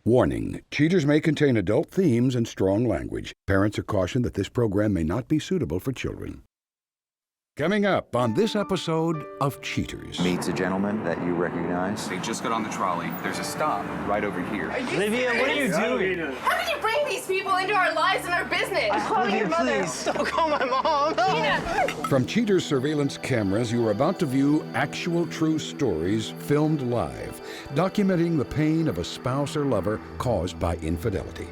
Warning, Cheaters may contain adult themes and strong language. Parents are cautioned that this program may not be suitable for children. Coming up on this episode of Cheaters. Meets a gentleman that you recognize. They just got on the trolley. There's a stop right over here. Olivia, what are you doing? How did you bring these people into our lives and our business? I'm calling your mother. Please, don't call my mom. From Cheaters surveillance cameras, you are about to view actual true stories filmed live, documenting the pain of a spouse or lover caused by infidelity.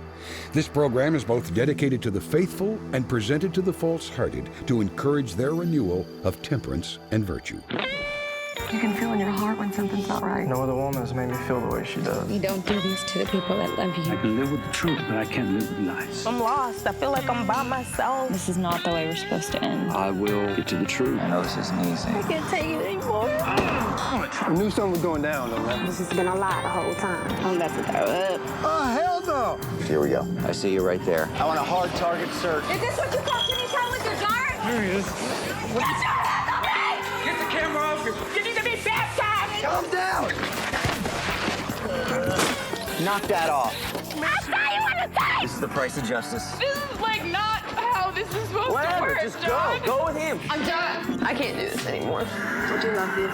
This program is both dedicated to the faithful and presented to the false-hearted to encourage their renewal of temperance and virtue. You can feel in your heart when something's not right. No other woman has made me feel the way she does. You don't do this to the people that love you. I can live with the truth, but I can't live with lies. I'm lost. I feel like I'm by myself. This is not the way we're supposed to end. I will get to the truth. I know this isn't easy. I can't take it anymore. I knew something was going down, though, man. This has been a lie the whole time. I'm about to throw up. Oh, hell no! Here we go. I see you right there. I want a hard target search. Is this what you call kitty time with your dart? There he is. Get your hands off me! Get the camera off you. You need to be baptized! Calm down. Knock that off. I saw you on the tape! This is the price of justice. This is like not how this is supposed to Whatever, work, just John. go. Go with him. I'm done. I can't do this anymore. Would you love this?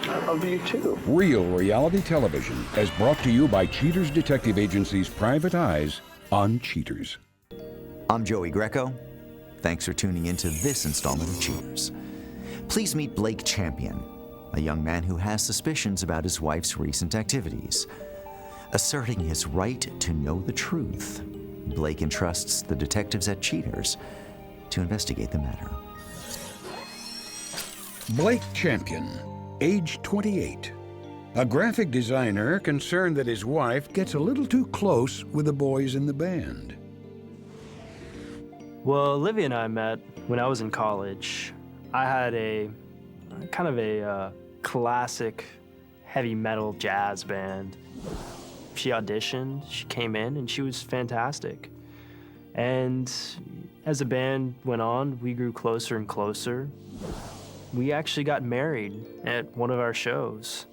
I love you, too. Real reality television is brought to you by Cheaters Detective Agency's Private Eyes on Cheaters. I'm Joey Greco. Thanks for tuning into this installment of Cheaters. Please meet Blake Champion, a young man who has suspicions about his wife's recent activities. Asserting his right to know the truth, Blake entrusts the detectives at Cheaters to investigate the matter. Blake Champion, age 28. A graphic designer concerned that his wife gets a little too close with the boys in the band. Well, Olivia and I met when I was in college. I had a kind of a classic heavy metal jazz band. She auditioned, she came in, and she was fantastic. And as the band went on, we grew closer and closer. We actually got married at one of our shows.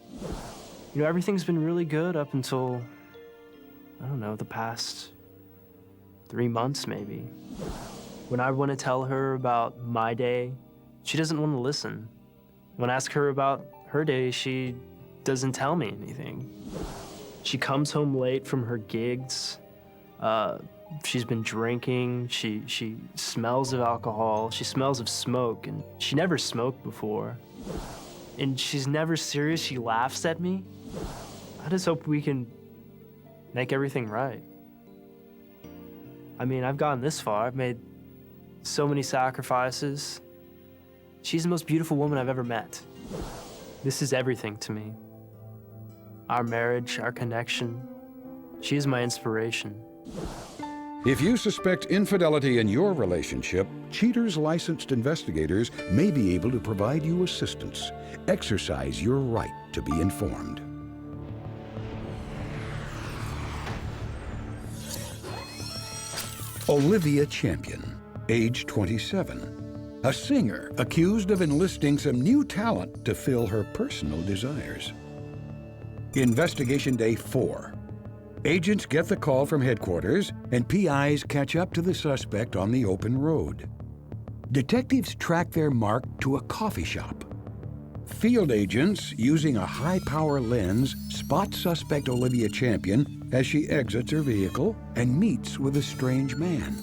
You know, everything's been really good up until, I don't know, the past 3 months maybe. When I want to tell her about my day, she doesn't want to listen. When I ask her about her day, she doesn't tell me anything. She comes home late from her gigs. She's been drinking. She smells of alcohol. She smells of smoke, and she never smoked before. And she's never serious. She laughs at me. I just hope we can make everything right. I mean, I've gotten this far. I've made so many sacrifices. She's the most beautiful woman I've ever met. This is everything to me. Our marriage, our connection. She is my inspiration. If you suspect infidelity in your relationship, Cheaters licensed investigators may be able to provide you assistance. Exercise your right to be informed. Olivia Champion, age 27. A singer accused of enlisting some new talent to fill her personal desires. Investigation Day 4. Agents get the call from headquarters, and PIs catch up to the suspect on the open road. Detectives track their mark to a coffee shop. Field agents, using a high-power lens, spot suspect Olivia Champion as she exits her vehicle and meets with a strange man.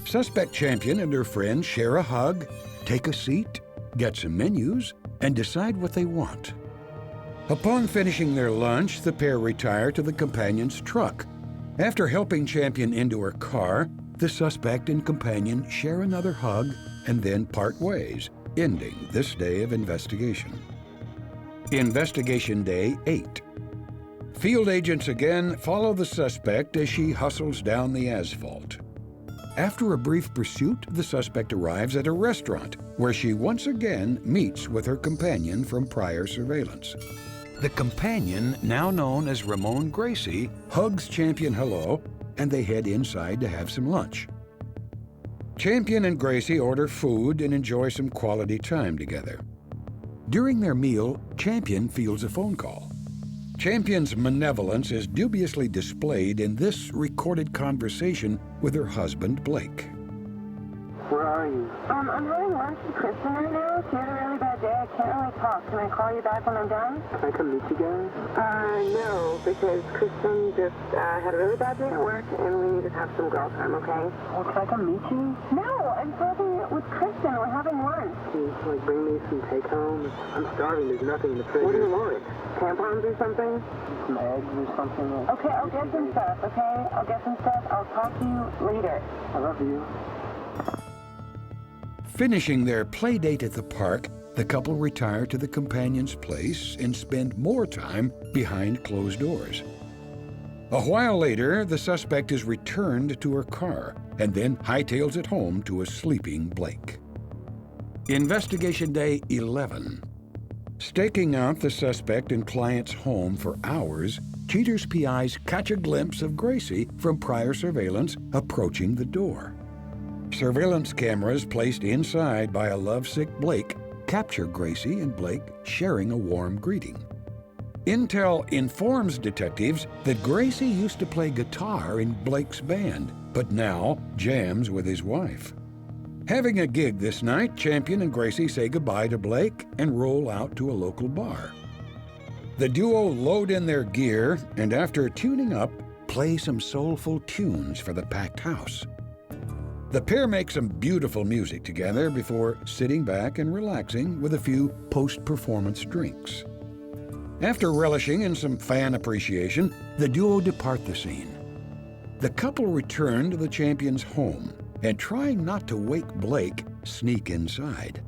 Suspect Champion and her friend share a hug, take a seat, get some menus, and decide what they want. Upon finishing their lunch, the pair retire to the companion's truck. After helping Champion into her car, the suspect and companion share another hug and then part ways, ending this day of investigation. Investigation Day 8. Field agents again follow the suspect as she hustles down the asphalt. After a brief pursuit, the suspect arrives at a restaurant where she once again meets with her companion from prior surveillance. The companion, now known as Ramon Gracie, hugs Champion hello, and they head inside to have some lunch. Champion and Gracie order food and enjoy some quality time together. During their meal, Champion fields a phone call. Champion's malevolence is dubiously displayed in this recorded conversation with her husband, Blake. Where are you? I'm having lunch with Kristen right now. She had a really bad day. I can't really talk. Can I call you back when I'm done? Can I come meet you guys? No, because Kristen just had a really bad day at work, and we need to have some girl time, okay? Well, can I come meet you? No, I'm talking with Kristen. We're having lunch. Can you, like, bring me some take-home? I'm starving. There's nothing in the fridge. What do you want? Tampons or something? Some eggs or something? Okay, I'll get some stuff, okay? I'll get some stuff. I'll talk to you later. I love you. Finishing their play date at the park, the couple retire to the companion's place and spend more time behind closed doors. A while later, the suspect is returned to her car and then hightails it home to a sleeping Blake. Investigation Day 11. Staking out the suspect and client's home for hours, Cheater's PIs catch a glimpse of Gracie from prior surveillance approaching the door. Surveillance cameras placed inside by a lovesick Blake capture Gracie and Blake sharing a warm greeting. Intel informs detectives that Gracie used to play guitar in Blake's band, but now jams with his wife. Having a gig this night, Champion and Gracie say goodbye to Blake and roll out to a local bar. The duo load in their gear and, after tuning up, play some soulful tunes for the packed house. The pair make some beautiful music together before sitting back and relaxing with a few post-performance drinks. After relishing in some fan appreciation, the duo depart the scene. The couple return to the Champion's home and, trying not to wake Blake, sneak inside.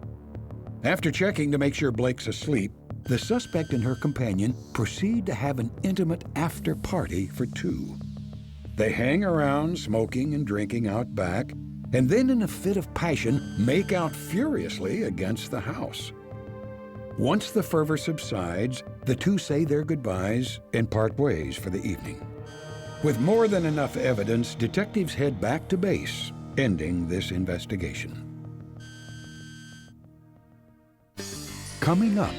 After checking to make sure Blake's asleep, the suspect and her companion proceed to have an intimate after-party for two. They hang around, smoking and drinking out back, and then, in a fit of passion, make out furiously against the house. Once the fervor subsides, the two say their goodbyes and part ways for the evening. With more than enough evidence, detectives head back to base, ending this investigation. Coming up,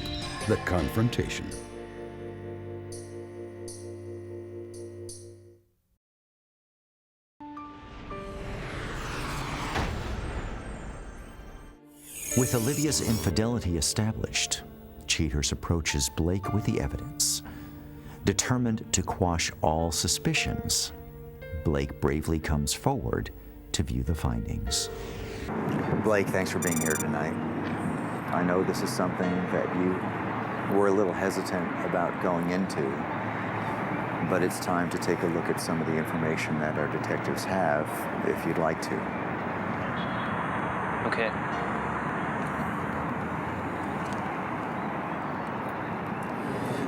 the confrontation. With Olivia's infidelity established, Cheaters approaches Blake with the evidence. Determined to quash all suspicions, Blake bravely comes forward to view the findings. Blake, thanks for being here tonight. I know this is something that you were a little hesitant about going into, but it's time to take a look at some of the information that our detectives have, if you'd like to. Okay.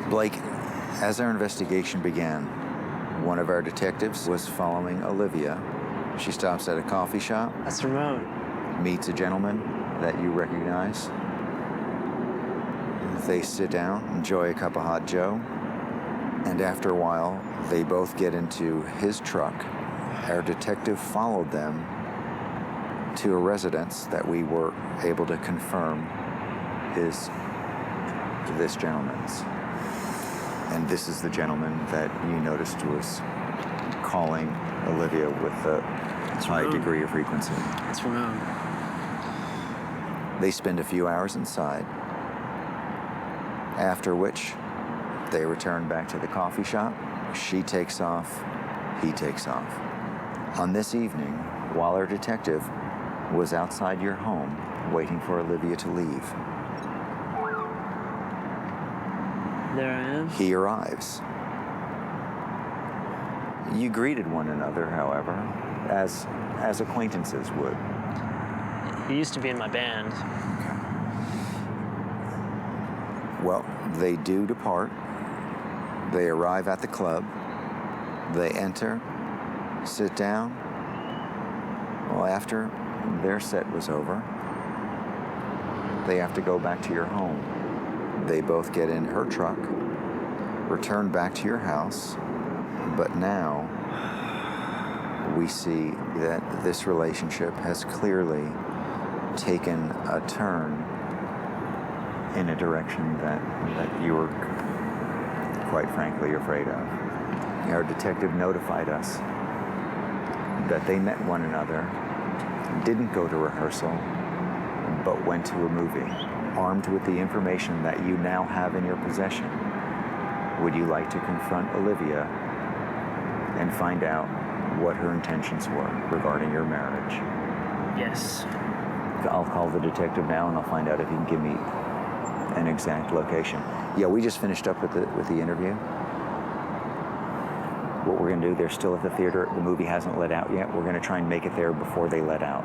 Blake, as our investigation began, one of our detectives was following Olivia. She stops at a coffee shop. That's Ramon. Meets a gentleman that you recognize. They sit down, enjoy a cup of hot joe, and after a while, they both get into his truck. Our detective followed them to a residence that we were able to confirm is this gentleman's. And this is the gentleman that you noticed was calling Olivia with a high degree of frequency. That's Ramon. They spend a few hours inside, after which they return back to the coffee shop. She takes off, he takes off. On this evening, while our detective was outside your home waiting for Olivia to leave, There I am. he arrives. You greeted one another, however, as acquaintances would. He used to be in my band. Well, they do depart. They arrive at the club. They enter, sit down. Well, after their set was over, they have to go back to your home. They both get in her truck, return back to your house, but now we see that this relationship has clearly taken a turn in a direction that you were quite frankly, afraid of. Our detective notified us that they met one another, didn't go to rehearsal, but went to a movie, armed with the information that you now have in your possession. Would you like to confront Olivia and find out what her intentions were regarding your marriage? Yes. I'll call the detective now and I'll find out if he can give me an exact location. Yeah, we just finished up with the interview. What we're gonna do, they're still at the theater. The movie hasn't let out yet. We're gonna try and make it there before they let out,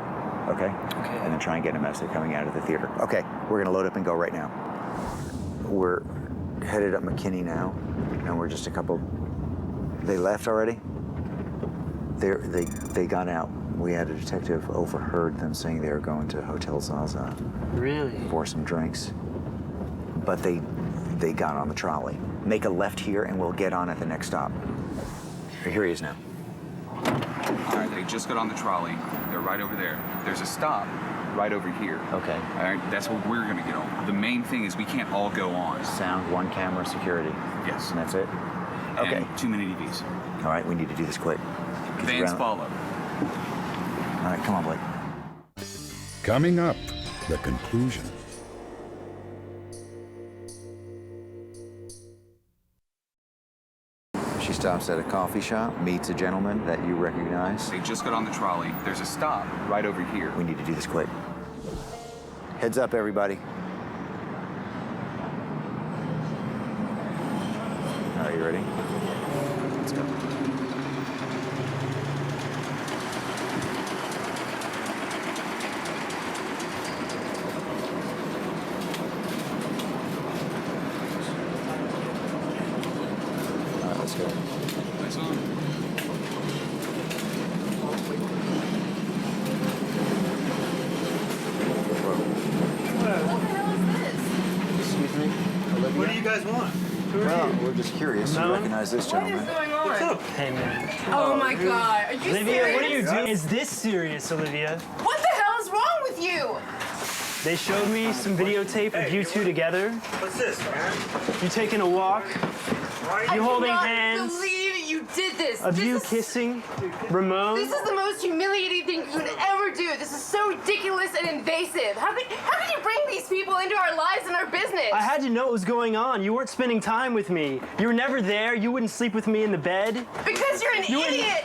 okay? Okay. And then try and get a message coming out of the theater. Okay, we're gonna load up and go right now. We're headed up McKinney now, and we're just a couple, they left already? They got out. We had a detective overheard them saying they were going to Hotel Zaza. Really? For some drinks. But they got on the trolley. Make a left here and we'll get on at the next stop. Here he is now. All right, they just got on the trolley. They're right over there. There's a stop right over here. Okay. All right, that's what we're gonna get on. The main thing is we can't all go on. Sound, one camera, security. Yes. And that's it? Okay. And too many DVs. All right, we need to do this quick. Vans follow. All right, come on, Blake. Coming up, the conclusion. She stops at a coffee shop, meets a gentleman that you recognize. They just got on the trolley. There's a stop right over here. We need to do this quick. Heads up, everybody. Are you ready? Let's go. All right, let's go. Nice on. Excuse me, Olivia? What do you guys want? Well, we're just curious. You recognize this gentleman? What's up? Hey, man. Oh my God, are you Olivia, serious? what are you doing? Is this serious, Olivia? What the hell is wrong with you? They showed me some videotape of you two together. What's this, man? You taking a walk. You holding I hands. cannot believe you did this. Of you kissing Ramon. This is the most humiliating thing you could ever do. This is so ridiculous and invasive. How could you bring these people into our lives and our business? I had to know what was going on. You weren't spending time with me. You were never there. You wouldn't sleep with me in the bed. Because you're an idiot.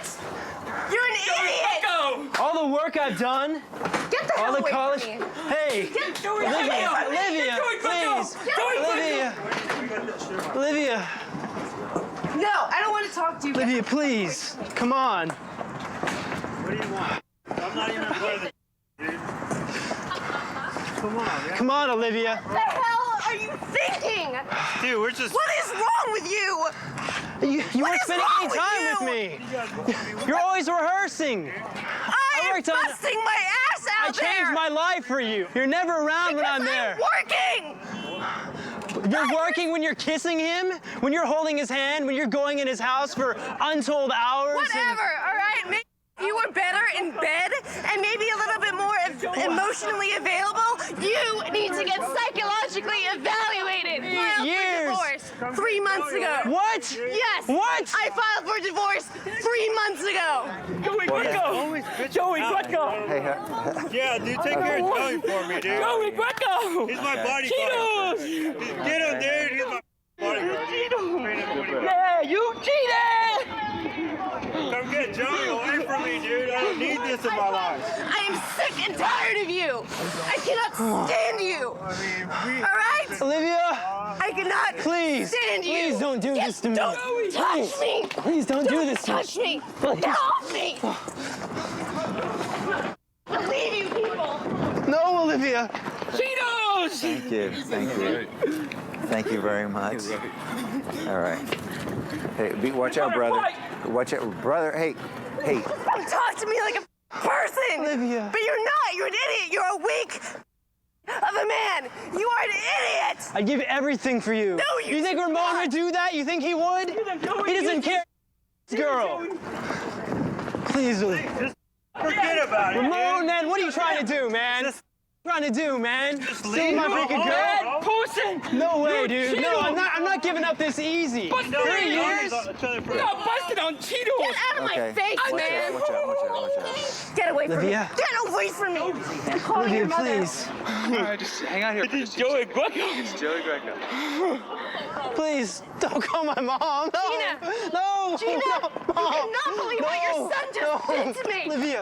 You're an idiot. Go! All the work I've done. Get the hell All the away college. from me. Hey, Get Olivia, please. Olivia. No, I don't want to talk to you. Olivia, please. Come on. What do you want? I'm not even part of this, dude. Come on, man. Come on, Olivia. What the hell are you thinking? Dude, we're just... What is wrong with you? You What weren't is spending wrong any with time you? with me. You're always rehearsing. I am busting my ass I out there. changed my life for you. You're never around when I'm there. Working. You're working when you're kissing him, when you're holding his hand, when you're going in his house for untold hours. Whatever, all right? Maybe you were better in bed and maybe a little bit more emotionally available. You need to get psychologically evaluated. Filed for divorce 3 months ago. What? Yes. What? I filed for divorce 3 months ago. Joey, Greco! Joey, Greco! Hey, Yeah, dude, take care of Joey for me, dude. Joey Greco! He's my bodyguard. Get him, dude. He's my bodyguard. Yeah, you cheated! Come get Joey away from me, dude. I don't need this in my life. I am sick and tired of you. I cannot stand you. All right? Olivia, I cannot stand you. please don't do this to me. Don't touch me. Please don't do this to me. Touch me. Get off me. I leave you people. No, Olivia. Cheetos. Thank you. Thank you. Thank you very much. All right. Hey, watch out, brother. Watch out, brother. Hey. Don't talk to me like a person. Olivia. But you're not. You're an idiot. You're a weak of a man. You are an idiot. I'd give everything for you. No, you think Ramon would do that? You think he would? He doesn't care. Girl. Please, Olivia. Just forget about it, Ramon, dude. man, what are you trying to do, man? Trying to do, man? Just Steal leave my him freaking alone, girl? bro. Pussy! No way, You dude. cheated. No, I'm not giving up this easy. But 3 years? You got busted on Cheetos. Get out of my face, man. Watch out. Get away from me. Olivia. Get away from me. I'm calling your Olivia, mother. please. All right, just hang out here. This is Joey Greco. It's Joey Greco. Please, don't call my mom. No. Gina. No. Gina, No, you Mom. cannot believe what your son just did to me.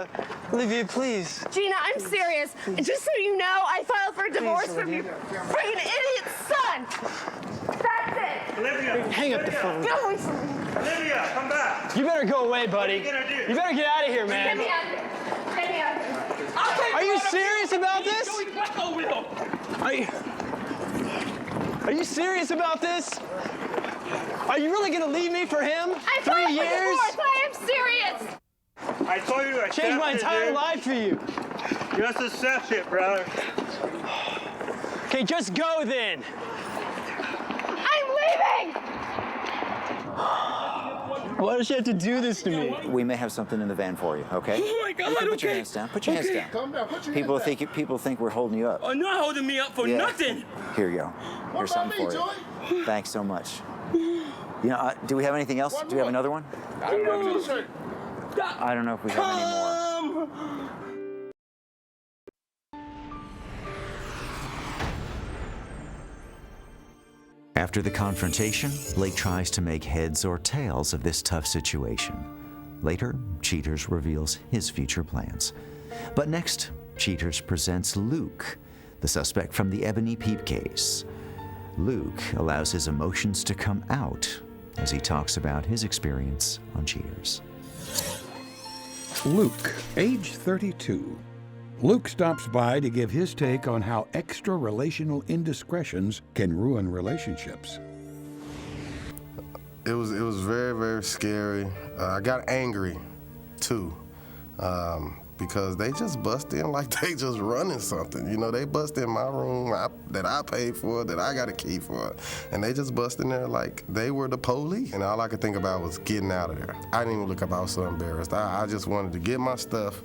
Olivia, please. Gina, I'm serious. And just so you know, I filed for divorce from your freaking idiot son. That's it. Olivia, Hang up the phone. Get away from me. Olivia, come back. You better go away, buddy. What are you gonna do? You better get out of here, Get man. me out of here. Get me out of here. Are you serious about this? Joey Greco will. Are you serious about this? Are you really gonna leave me for him? I 3 filed for years? divorce. I am serious. I told you to accept Changed my it, entire dude. life for you. Just accept it, brother. Okay, just go then. I'm leaving. Why does she have to do this to me? We may have something in the van for you, okay? Oh my God, You can put your okay. hands down. Put your hands down. Calm down. Put your People hands down. people think we're holding you up. Oh, not holding me up for Yeah. nothing. Here you go. What Here's about something me, for Joey? you. Thanks so much. You know, do we have anything else? Do we have more. another one? I don't know what to say. I don't know if we have any more. After the confrontation, Blake tries to make heads or tails of this tough situation. Later, Cheaters reveals his future plans. But next, Cheaters presents Luke, the suspect from the Ebony Peep case. Luke allows his emotions to come out as he talks about his experience on Cheaters. Luke, age 32. Luke stops by to give his take on how extra-relational indiscretions can ruin relationships. It was very, very scary. I got angry, too, because they just bust in like they just running something. You know, they bust in my room that I paid for, that I got a key for, and they just bust in there like they were the police. And all I could think about was getting out of there. I didn't even look up. I was so embarrassed. I just wanted to get my stuff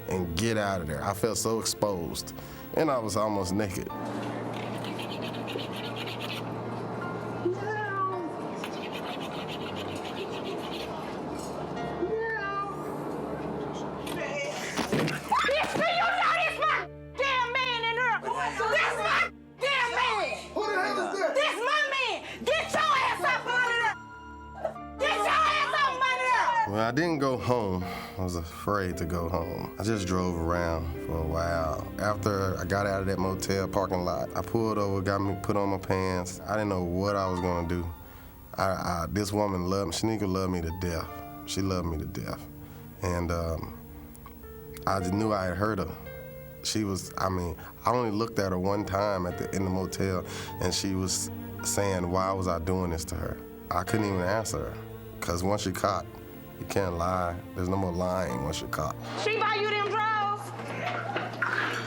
and get out of there. I felt so exposed, and I was almost naked. Well, I didn't go home. I was afraid to go home. I just drove around for a while. After I got out of that motel parking lot, I pulled over, put on my pants. I didn't know what I was gonna do. This woman loved me. Shanika loved me to death. She loved me to death. And I just knew I had hurt her. I only looked at her one time in the motel, and she was saying, why was I doing this to her? I couldn't even answer her, because once you're caught, you can't lie. There's no more lying once you're caught. She buy you them drawers?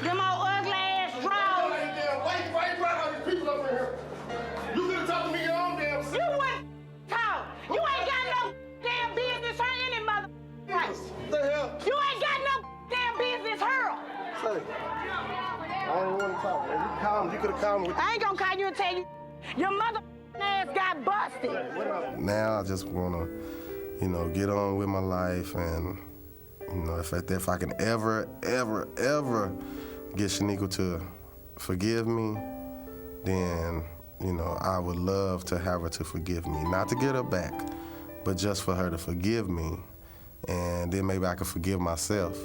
Them old ugly ass drawers? Wait, all these people up in here. You could have talked to me your own damn self. You wouldn't talk. You ain't got no damn business hurting any mother place. What the hell? You ain't got no damn business hurl. Say, I don't even want to talk. If you could have called me. I ain't gonna call you and tell you your mother ass got busted. Now I just want to, get on with my life, and, if I can ever get Shanika to forgive me, then, I would love to have her to forgive me. Not to get her back, but just for her to forgive me, and then maybe I could forgive myself.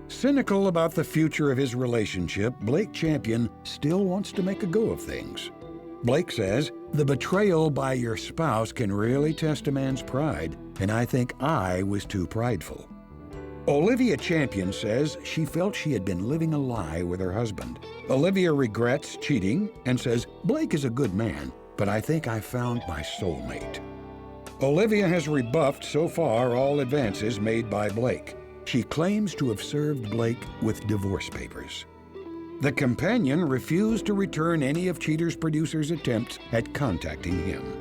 Cynical about the future of his relationship, Blake Champion still wants to make a go of things. Blake says, the betrayal by your spouse can really test a man's pride, and I think I was too prideful. Olivia Champion says she felt she had been living a lie with her husband. Olivia regrets cheating and says, Blake is a good man, but I think I found my soulmate. Olivia has rebuffed so far all advances made by Blake. She claims to have served Blake with divorce papers. The companion refused to return any of Cheater's producers' attempts at contacting him.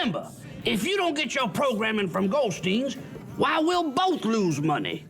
Remember, if you don't get your programming from Goldstein's, why, we'll both lose money.